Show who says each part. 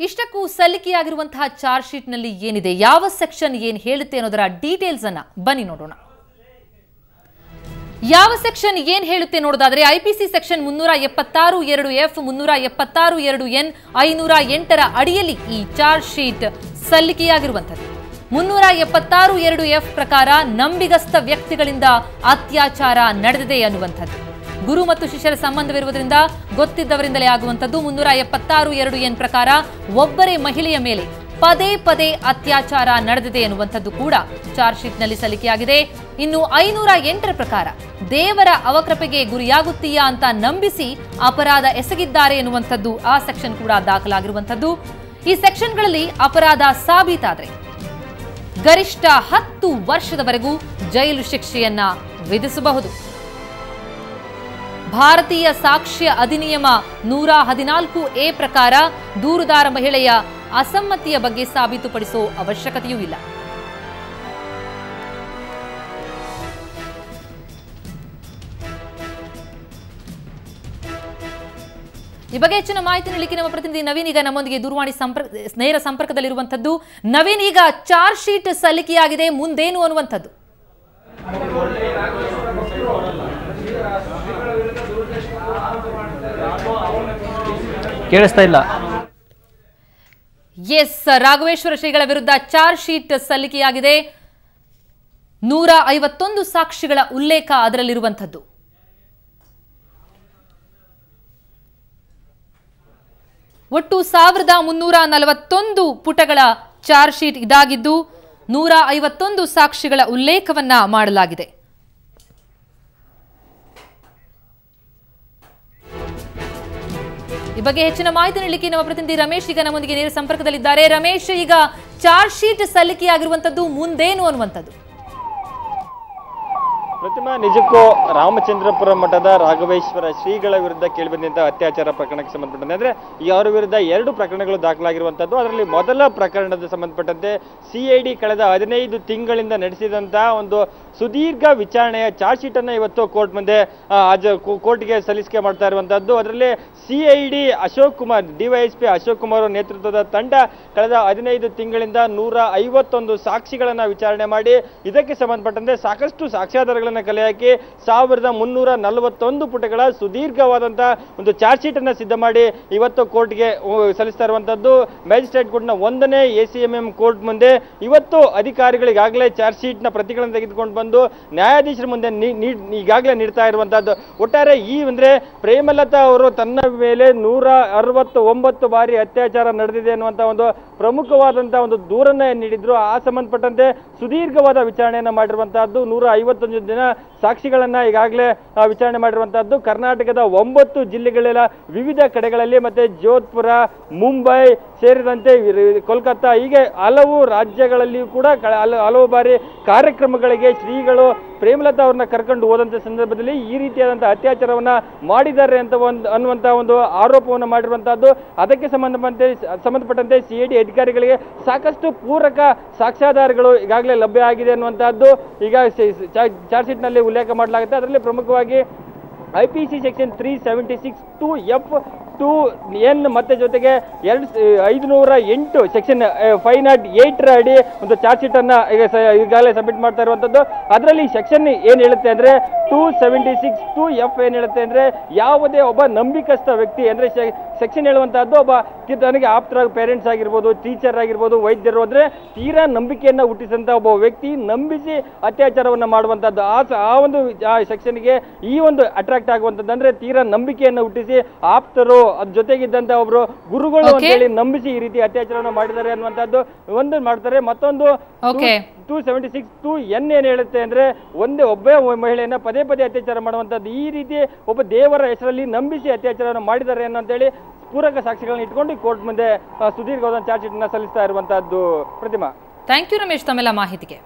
Speaker 1: ಇಷ್ಟಕ್ಕೂ ಸಲ್ಲಿಕೆಯಾಗಿರುವಂತಹ charge sheet ನಲ್ಲಿ ಏನಿದೆ, ಯಾವ ಸೆಕ್ಷನ್ ಏನು ಹೇಳುತ್ತೆ ಅನ್ನೋದರ ಡೀಟೇಲ್ಸ್ ಅನ್ನ ಬನ್ನಿ ನೋಡೋಣ. ಯಾವ ಸೆಕ್ಷನ್ ಏನು ಹೇಳುತ್ತೆ ನೋಡೋದಾದ್ರೆ ಐಪಿಸಿ ಸೆಕ್ಷನ್ 376(2)(f), 376(2)(n), 508ರ ಅಡಿಯಲ್ಲಿ ಈ ಚಾರ್ಜ್ ಶೀಟ್ ಸಲ್ಲಿಕೆಯಾಗಿರುವಂತದ್ದು. 376(2)(f) ಪ್ರಕಾರ ನಂಬಿಗಸ್ತ ವ್ಯಕ್ತಿಗಳಿಂದ ಅತ್ಯಾಚಾರ ನಡೆದಿದೆ ಅನ್ನುವಂಥದ್ದು. ಗುರು ಮತ್ತು ಶಿಷ್ಯರ ಸಂಬಂಧವಿರುವುದರಿಂದ ಗೊತ್ತಿದ್ದವರಿಂದಲೇ ಆಗುವಂಥದ್ದು. 376(2)(n) ಪ್ರಕಾರ ಒಬ್ಬರೇ ಮಹಿಳೆಯ ಮೇಲೆ ಪದೇ ಪದೇ ಅತ್ಯಾಚಾರ ನಡೆದಿದೆ ಎನ್ನುವಂಥದ್ದು ಕೂಡ ಚಾರ್ಜ್ ಶೀಟ್ ನಲ್ಲಿ ಸಲ್ಲಿಕೆಯಾಗಿದೆ. ಇನ್ನು 508ರ ಪ್ರಕಾರ ದೇವರ ಅವಕೃಪೆಗೆ ಗುರಿಯಾಗುತ್ತೀಯಾ ಅಂತ ನಂಬಿಸಿ ಅಪರಾಧ ಎಸಗಿದ್ದಾರೆ ಎನ್ನುವಂಥದ್ದು ಆ ಸೆಕ್ಷನ್ ಕೂಡ ದಾಖಲಾಗಿರುವಂಥದ್ದು. ಈ ಸೆಕ್ಷನ್ಗಳಲ್ಲಿ ಅಪರಾಧ ಸಾಬೀತಾದ್ರೆ ಗರಿಷ್ಠ 10 ವರ್ಷದವರೆಗೂ ಜೈಲು ಶಿಕ್ಷೆಯನ್ನ ವಿಧಿಸಬಹುದು. ಭಾರತೀಯ ಸಾಕ್ಷ್ಯ ಅಧಿನಿಯಮ 114(a) ಪ್ರಕಾರ ದೂರುದಾರ ಮಹಿಳೆಯ ಅಸಮ್ಮತಿಯ ಬಗ್ಗೆ ಸಾಬೀತುಪಡಿಸೋ ಅವಶ್ಯಕತೆಯೂ ಇಲ್ಲ. ಈ ಬಗ್ಗೆ ಹೆಚ್ಚಿನ ಮಾಹಿತಿ ನೀಡಲಿಕ್ಕೆ ನಮ್ಮ ಪ್ರತಿನಿಧಿ ನವೀನ್ ಈಗ ನಮ್ಮೊಂದಿಗೆ ದೂರವಾಣಿ ನೇರ ಸಂಪರ್ಕದಲ್ಲಿರುವಂತದ್ದು. ನವೀನ್, ಈಗ ಚಾರ್ಜ್ ಶೀಟ್ ಸಲ್ಲಿಕೆಯಾಗಿದೆ, ಮುಂದೇನು ಅನ್ನುವಂಥದ್ದು?
Speaker 2: ಕೇಳಿಸ್ತಾ ಇಲ್ಲ.
Speaker 1: ಎಸ್, ರಾಘವೇಶ್ವರ ಶ್ರೀಗಳ ವಿರುದ್ಧ ಚಾರ್ಜ್ ಶೀಟ್ ಸಲ್ಲಿಕೆಯಾಗಿದೆ. 151 ಸಾಕ್ಷಿಗಳ ಉಲ್ಲೇಖ ಅದರಲ್ಲಿರುವಂಥದ್ದು. ಒಟ್ಟು 1341 ಪುಟಗಳ ಚಾರ್ಜ್ ಶೀಟ್ ಇದಾಗಿದ್ದು 151 ಸಾಕ್ಷಿಗಳ ಉಲ್ಲೇಖವನ್ನ ಮಾಡಲಾಗಿದೆ. ಈ ಬಗ್ಗೆ ಹೆಚ್ಚಿನ ಮಾಹಿತಿ ನೀಡಲಿಕ್ಕೆ ನಮ್ಮ ಪ್ರತಿನಿಧಿ ರಮೇಶ್ ಈಗ ನಮ್ಮೊಂದಿಗೆ ನೇರ ಸಂಪರ್ಕದಲ್ಲಿದ್ದಾರೆ. ರಮೇಶ್, ಈಗ ಚಾರ್ಜ್ ಶೀಟ್ ಸಲ್ಲಿಕೆಯಾಗಿರುವಂತದ್ದು ಮುಂದೇನು ಅನ್ನುವಂಥದ್ದು?
Speaker 2: ಪ್ರತಿಮಾ, ನಿಜಕ್ಕೂ ರಾಮಚಂದ್ರಪುರ ಮಠದ ರಾಘವೇಶ್ವರ ಶ್ರೀಗಳ ವಿರುದ್ಧ ಕೇಳಿಬಂದಂತಹ ಅತ್ಯಾಚಾರ ಪ್ರಕರಣಕ್ಕೆ ಸಂಬಂಧಪಟ್ಟಂತೆ ಅಂದ್ರೆ ಅವರ ವಿರುದ್ಧ 2 ಪ್ರಕರಣಗಳು ದಾಖಲಾಗಿರುವಂತದ್ದು. ಅದರಲ್ಲಿ ಮೊದಲ ಪ್ರಕರಣದ ಸಂಬಂಧಪಟ್ಟಂತೆ ಸಿಐಡಿ ಕಳೆದ 15 ತಿಂಗಳಿಂದ ನಡೆಸಿದಂತಹ ಒಂದು ಸುದೀರ್ಘ ವಿಚಾರಣೆಯ ಚಾರ್ಜ್ ಶೀಟ್ ಅನ್ನ ಇವತ್ತು ಕೋರ್ಟ್ಗೆ ಸಲ್ಲಿಕೆ ಮಾಡ್ತಾ ಇರುವಂತದ್ದು. ಅದರಲ್ಲಿ ಸಿಐಡಿ ಅಶೋಕ್ ಕುಮಾರ್, ಡಿವೈಎಸ್ಪಿ ಅಶೋಕ್ ಕುಮಾರ್ ನೇತೃತ್ವದ ತಂಡ ಕಳೆದ 15 ತಿಂಗಳಿಂದ 151 ಸಾಕ್ಷಿಗಳನ್ನ ವಿಚಾರಣೆ ಮಾಡಿ ಇದಕ್ಕೆ ಸಂಬಂಧಪಟ್ಟಂತೆ ಸಾಕಷ್ಟು ಸಾಕ್ಷ್ಯಾಧಾರಗಳನ್ನು ಕಲೆ ಹಾಕಿ 1341 ಪುಟಗಳ ಸುದೀರ್ಘವಾದಂತಹ ಒಂದು ಚಾರ್ಜ್ ಶೀಟ್ ಅನ್ನ ಸಿದ್ಧ ಮಾಡಿ ಇವತ್ತು ಕೋರ್ಟ್ಗೆ ಸಲ್ಲಿಸ್ತಾ ಇರುವಂತದ್ದು. ಮ್ಯಾಜಿಸ್ಟ್ರೇಟ್ ಕೋರ್ಟ್ನ 1ನೇ ACMM ಕೋರ್ಟ್ ಮುಂದೆ ಇವತ್ತು ಅಧಿಕಾರಿಗಳಿಗಾಗಲೇ ಚಾರ್ಜ್ ಶೀಟ್ ನ ಪ್ರತಿಗಳನ್ನು ತೆಗೆದುಕೊಂಡು ಬಂದು ನ್ಯಾಯಾಧೀಶರ ಮುಂದೆ ಈಗಾಗಲೇ ನೀಡ್ತಾ ಇರುವಂತದ್ದು. ಒಟ್ಟಾರೆ ಅಂದ್ರೆ ಪ್ರೇಮಲತಾ ಅವರು ತನ್ನ ಮೇಲೆ 169 ಬಾರಿ ಅತ್ಯಾಚಾರ ನಡೆದಿದೆ ಅನ್ನುವಂತ ಒಂದು ಪ್ರಮುಖವಾದಂತಹ ಒಂದು ದೂರನ್ನ ನೀಡಿದ್ರು. ಆ ಸಂಬಂಧಪಟ್ಟಂತೆ ಸುದೀರ್ಘವಾದ ವಿಚಾರಣೆಯನ್ನ ಮಾಡಿರುವಂತಹದ್ದು. 151 ಜನ ಸಾಕ್ಷಿಗಳನ್ನ ಈಗಾಗಲೇ ವಿಚಾರಣೆ ಮಾಡಿರುವಂತಹದ್ದು. ಕರ್ನಾಟಕದ 9 ಜಿಲ್ಲೆಗಳೆಲ್ಲ ವಿವಿಧ ಕಡೆಗಳಲ್ಲಿ ಮತ್ತೆ ಜೋಧ್ಪುರ, ಮುಂಬೈ ಸೇರಿದಂತೆ ಕೋಲ್ಕತ್ತಾ ಹೀಗೆ ಹಲವು ರಾಜ್ಯಗಳಲ್ಲಿಯೂ ಕೂಡ ಹಲವು ಬಾರಿ ಕಾರ್ಯಕ್ರಮಗಳಿಗೆ ಶ್ರೀಗಳು ಪ್ರೇಮಲತಾ ಅವ್ರನ್ನ ಕರ್ಕೊಂಡು ಹೋದಂತ ಸಂದರ್ಭದಲ್ಲಿ ಈ ರೀತಿಯಾದಂತಹ ಅತ್ಯಾಚಾರವನ್ನ ಮಾಡಿದ್ದಾರೆ ಅಂತ ಅನ್ನುವಂತಹ ಒಂದು ಆರೋಪವನ್ನು ಮಾಡಿರುವಂತಹದ್ದು. ಅದಕ್ಕೆ ಸಂಬಂಧಪಟ್ಟಂತೆ ಸಿಐಡಿ ಅಧಿಕಾರಿಗಳಿಗೆ ಸಾಕಷ್ಟು ಪೂರಕ ಸಾಕ್ಷ್ಯಾಧಾರಗಳು ಈಗಾಗಲೇ ಲಭ್ಯ ಆಗಿದೆ ಅನ್ನುವಂತಹದ್ದು ಈಗ ಚಾರ್ಜ್ ಶೀಟ್ ನಲ್ಲಿ ಉಲ್ಲೇಖ ಮಾಡಲಾಗುತ್ತೆ. ಅದರಲ್ಲಿ ಪ್ರಮುಖವಾಗಿ ಐಪಿಸಿ ಸೆಕ್ಷನ್ 376(2)(f)(2)(n) ಮತ್ತೆ ಜೊತೆಗೆ 508 ಸೆಕ್ಷನ್ 508ರ ಅಡಿ ಒಂದು ಚಾರ್ಜ್ ಶೀಟ್ ಅನ್ನ ಈಗಾಗಲೇ ಸಬ್ಮಿಟ್ ಮಾಡ್ತಾ ಇರುವಂತದ್ದು. ಅದರಲ್ಲಿ ಸೆಕ್ಷನ್ ಏನ್ ಹೇಳುತ್ತೆ ಅಂದ್ರೆ 276(2)(f) ಏನ್ ಹೇಳುತ್ತೆ ಅಂದ್ರೆ ಯಾವುದೇ ಒಬ್ಬ ನಂಬಿಕಸ್ಥ ವ್ಯಕ್ತಿ ಅಂದ್ರೆ ಸೆಕ್ಷನ್ ಹೇಳುವಂತಹದ್ದು ಒಬ್ಬ ತನಗೆ ಆಪ್ತರ ಪೇರೆಂಟ್ಸ್ ಆಗಿರ್ಬೋದು, ಟೀಚರ್ ಆಗಿರ್ಬೋದು, ವೈದ್ಯರು ಅಂದ್ರೆ ತೀರಾ ನಂಬಿಕೆಯನ್ನ ಹುಟ್ಟಿಸಿದಂತ ಒಬ್ಬ ವ್ಯಕ್ತಿ ನಂಬಿಸಿ ಅತ್ಯಾಚಾರವನ್ನ ಮಾಡುವಂತಹದ್ದು. ಆ ಒಂದು ಸೆಕ್ಷನ್ಗೆ ಈ ಒಂದು ಅಟ್ರಾಕ್ಟ್ ಆಗುವಂತದ್ದು ಅಂದ್ರೆ ತೀರಾ ನಂಬಿಕೆಯನ್ನ ಹುಟ್ಟಿಸಿ ಆಪ್ತರು ಅದ್ರ ಜೊತೆಗಿದ್ದಂತ ಒಬ್ರು ಗುರುಗಳು ಅಂತ ಹೇಳಿ ನಂಬಿಸಿ ಈ ರೀತಿ ಅತ್ಯಾಚಾರವನ್ನ ಮಾಡಿದ್ದಾರೆ ಅನ್ನುವಂಥದ್ದು ಒಂದು ಮಾಡ್ತಾರೆ. ಮತ್ತೊಂದು 276(2)(n) ಏನ್ ಹೇಳುತ್ತೆ ಅಂದ್ರೆ ಒಬ್ಬೇ ಮಹಿಳೆಯನ್ನ ಪದೇ ಪದೇ ಅತ್ಯಾಚಾರ ಮಾಡುವಂತದ್ದು. ಈ ರೀತಿ ಒಬ್ಬ ದೇವರ ಹೆಸರಲ್ಲಿ ನಂಬಿಸಿ ಅತ್ಯಾಚಾರವನ್ನು ಮಾಡಿದ್ದಾರೆ ಅನ್ನೋಂತೇಳಿ ಪೂರಕ ಸಾಕ್ಷಿಗಳನ್ನ ಇಟ್ಕೊಂಡು ಕೋರ್ಟ್ ಮುಂದೆ ಸುದೀರ್ಘವಾದ ಚಾರ್ಜ್ ಶೀಟ್ ಅನ್ನ ಸಲ್ಲಿಸ್ತಾ ಇರುವಂತಹದ್ದು. ಪ್ರತಿಮಾ,
Speaker 1: ಥ್ಯಾಂಕ್ ಯು ರಮೇಶ್ ತಮ್ಮೆಲ್ಲ ಮಾಹಿತಿಗೆ.